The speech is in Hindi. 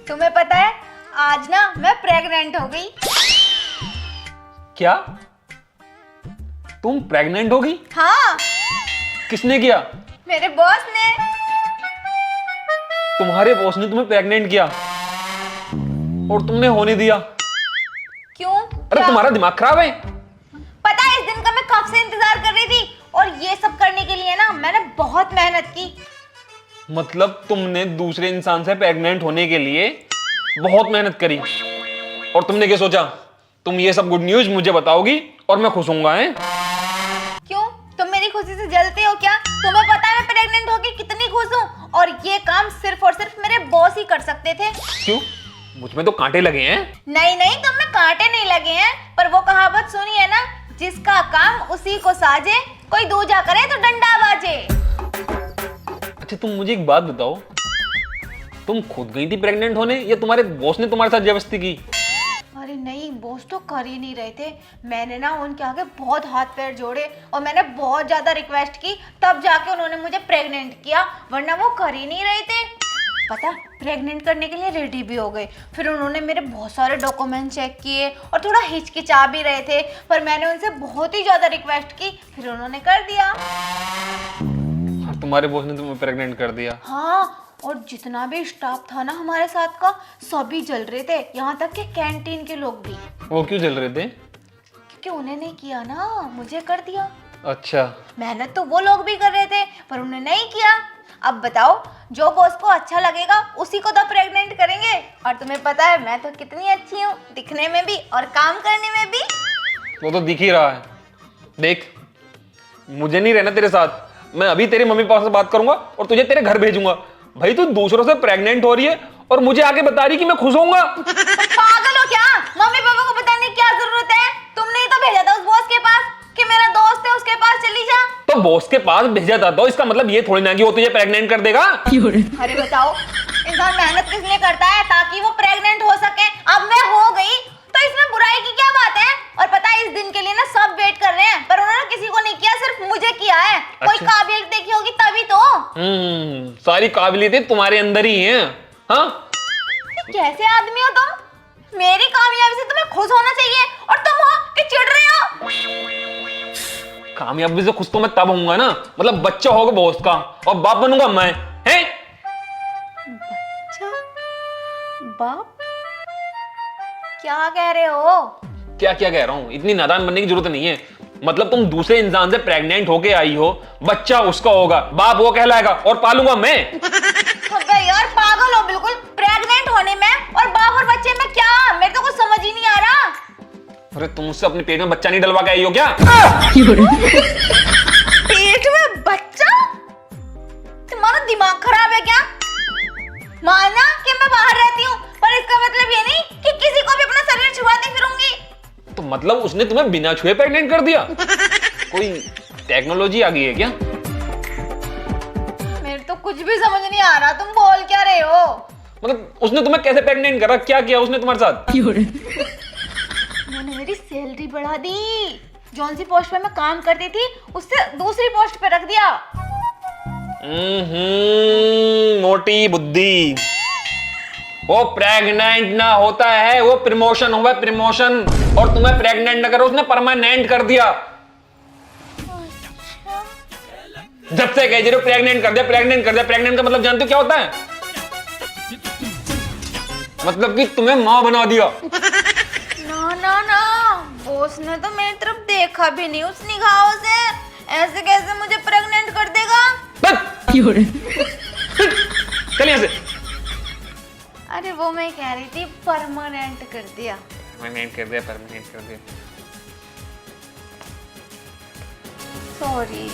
तुम्हें पता है आज ना मैं प्रेग्नेंट हो गई। क्या? तुम प्रेग्नेंट होगी? हाँ, किसने किया? मेरे बॉस ने। तुम्हारे बॉस ने तुम्हें प्रेग्नेंट किया और तुमने होने दिया? क्यों? अरे क्या? तुम्हारा दिमाग खराब है? पता है इस दिन का मैं कब से इंतजार कर रही थी और ये सब करने के लिए ना मैंने बहुत मेहनत की। मतलब तुमने दूसरे इंसान से प्रेग्नेंट होने के लिए बहुत मेहनत करी और तुमने क्या सोचा तुम ये सब गुड न्यूज मुझे बताओगी और मैं खुश होऊंगा? हैं? क्यों? तुम मेरी खुशी से जलते हो क्या? तुम्हें पता है मैं प्रेग्नेंट होके कितनी खुश हूँ और ये काम सिर्फ और सिर्फ मेरे बॉस ही कर सकते थे। क्यों? मुझमें तो कांटे लगे हैं। नहीं नहीं, तुम में कांटे नहीं लगे हैं, पर वो कहावत सुनी है ना, जिसका काम उसी को साजे, कोई दूजा करे तो डंडा बाजे। अच्छा तुम मुझे एक बात बताओ, तुम खुद गई थी प्रेग्नेंट होने या तुम्हारे बॉस ने तुम्हारे साथ जबरदस्ती की? अरे नहीं, बॉस तो कर ही नहीं रहे थे। मैंने ना उनके आगे बहुत हाथ पैर जोड़े और मैंने बहुत ज्यादा रिक्वेस्ट की, तब जाके उन्होंने मुझे प्रेग्नेंट किया, वरना वो कर ही नहीं रहे थे। पता, प्रेग्नेंट करने के लिए रेडी भी हो गए। फिर उन्होंने मेरे बहुत सारे डॉक्यूमेंट चेक किए और थोड़ा हिचकिचा भी रहे थे, पर मैंने उनसे बहुत ही ज्यादा रिक्वेस्ट की, फिर उन्होंने कर दिया। और तुम्हारे बॉस ने तुम्हें प्रेग्नेंट कर दिया? हाँ, और जितना भी स्टाफ था ना हमारे साथ का, सभी जल रहे थे, यहाँ तक कि कैंटीन के लोग भी। वो क्यों चल रहे थे? क्योंकि उन्हें नहीं किया ना, मुझे कर दिया। अच्छा। मेहनत तो वो लोग भी कर रहे थे पर उन्हें नहीं किया। अब बताओ, जो बॉस को अच्छा लगेगा उसी को तो प्रेग्नेंट करेंगे। और तुम्हें पता है मैं तो कितनी अच्छी हूँ, दिखने में भी और काम करने में भी। वो तो दिख ही रहा है। देख, मुझे नहीं रहना तेरे साथ, मैं अभी तेरे मम्मी पापा से बात करूंगा और तुझे तेरे घर भेजूंगा। भाई तू दूसरों से प्रेग्नेंट हो रही है और मुझे आके बता रही कि मैं खुश होऊंगा। पागल हो क्या? मम्मी पापा को बताने की क्या जरूरत है? तुमने ही तो भेजा था उस बॉस के पास कि मेरा दोस्त है, उसके पास चली जा। तो बॉस के पास भेजा था तो इसका मतलब ये थोड़ी ना कि वो तुझे प्रेग्नेंट कर देगा। अरे बताओ, इंसान मेहनत किस लिए करता है? ताकि वो प्रेग्नेंट हो सके। अब मैं हो गई तो इसमें बुराई की क्या बात है? और पता है इस दिन के लिए ना सब वेट कर रहे हैं, पर उन्होंने किसी को नहीं किया, सिर्फ मुझे किया है। कोई अच्छा। काबिलियत देखी होगी तभी तो। सारी काबिलियतें तुम्हारे अंदर ही हैं। हाँ, कैसे आदमी हो तुम? मेरी कामयाबी से तुम्हें खुश होना चाहिए और तुम हो कि चिढ़ रहे हो। कामयाबी से खुश तो मैं तब होऊंगा ना, मतलब बच्चा होगा बॉस का और बाप बनूंगा मैं। हैं? अच्छा, बाप? क्या कह रहे हो? क्या क्या कह रहा हूं, इतनी नादान बनने की जरूरत नहीं है। मतलब तुम दूसरे इंसान से प्रेग्नेंट होके आई हो, बच्चा उसका होगा, बाप वो कहलाएगा और पालूंगा मैं। अबे यार पागल हो बिल्कुल, प्रेग्नेंट होने में और बाप और बच्चे में क्या? मेरे तो कुछ समझ ही नहीं आ रहा। अरे तुम उससे अपने पेट में बच्चा नहीं डलवा के आई हो क्या? पेट में बच्चा? तुम्हारा दिमाग खराब है क्या? माना कि मैं बाहर रहती हूँ, पर इसका मतलब ये नहीं कि किसी को भी अपना शरीर छुआती फिरूंगी। तो मतलब उसने तुम्हें बिना छुए प्रेग्नेंट कर दिया? कोई टेक्नोलॉजी आ गई है क्या? मेरे तो कुछ भी समझ नहीं आ रहा, तुम बोल क्या रहे हो? मतलब उसने तुम्हें कैसे प्रेग्नेंट करा, क्या किया उसने तुम्हारे साथ? मैंने मेरी सैलरी बढ़ा दी, जौन सी पोस्ट पे मैं काम करती थी उससे दूसरी पोस्ट पे रख दिया। मोटी बुद्धि। वो प्रेग्नेंट ना होता है, वो प्रमोशन हुआ, प्रमोशन। और तुम्हें प्रेग्नेंट न करो, उसने परमानेंट कर दिया। जब से कह रहे हो प्रेग्नेंट कर दिया, प्रेग्नेंट कर दिया, प्रेग्नेंट का मतलब जानते हो क्या होता है? मतलब कि तुम्हें मां बना दिया। ना ना ना, बॉस ने तो मेरी तरफ देखा भी नहीं उस निगाहों से। ऐसे कैसे मुझे प्रेग्नेंट कर देगा? चल यहाँ से। अरे वो मैं कह रही थी परमानेंट कर दिया। परमानेंट कर दिया, परमानेंट कर दिया। सॉरी।